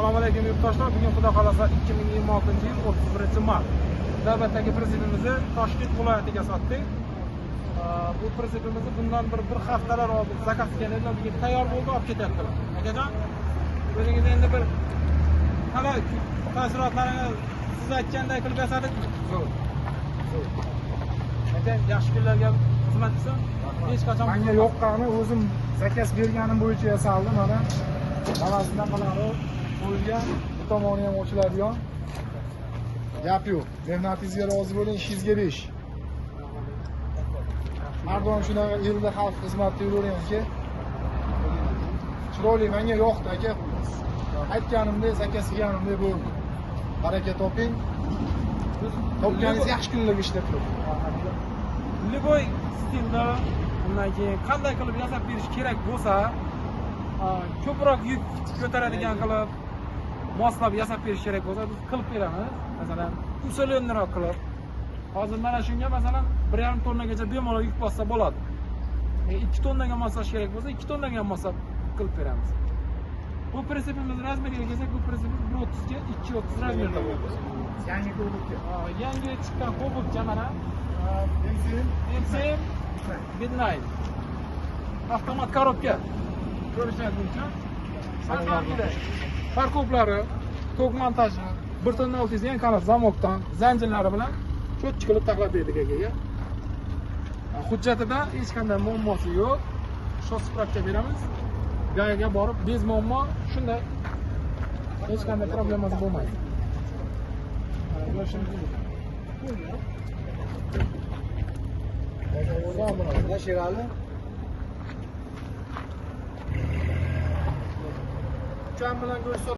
Assalomu alaykum yurtdoshlar. Bugun xudo xolasa 2026-yil 31-mart navbatdagi pritsepimizni Toshkent viloyatiga sotdik. Bu pritsepimizni bundan bir haftalar oldin zakaz qilganlar bugun tayyor bo'ldi, olib ketyaptilar. Akajon, o'zingiz endi bir qalay taassurotlaringiz siz aytganday qilib yasadikmi? Zo'r. Aka, yaxshi kunlarga xizmat qilsin. Hech qachon menga yoqqani o'zim zakaz berganim bo'yicha yasaldim. Mana havasida qilib qo'yilgan, bu tomoni ham ochiladigan. Gap yo'q. Mehnatingizga rozi bo'ling, ishingizga besh. Har doim shunaqa elda xalq xizmatida yuraveringizki. Chiroyli, menga yoqdi aka. Aytganimdek, zakaz qilganimdek bo'ldi. Baraka toping. Topganingiz yaxshi kunlarga ishlab turing. Liboy stilda undan keyin qanday qilib yasab berish kerak bo'lsa, ko'proq yuk ko'taradigan qilib moslab yasab berish kerak bo'lsa, biz qilib beramiz. Masalan, usulenroq qilib. Hozir mana shunga masalan 1,5 tonnagacha bemalol yuk bossa bo'ladi. 2 tonnaga moslash kerak bo'lsa, 2 tonnaga ham moslab qilib beramiz. Bu pritsepimiz razmeriga kelsak, bu pritsepimiz 130 ga 230 razmerda bo'ladi. Yangi ko'ribdi. Yangi chiqqan Cobalt mana MCM Midnight avtomat korobka ko'rishingiz mumkin. Farqoplari, tok montaji, 1 tonna 600 yan kanal zamokdan zanjirlari bilan cho'tchi qilib taqlab berdik akaga. Hujjatida hech qanday muammosi yo'q. Shu spravka beramiz. Gayaga borib, bez muammo shunday hech qanday problemasi bo'lmaydi. Yashirali. Uçağın bilan go'sht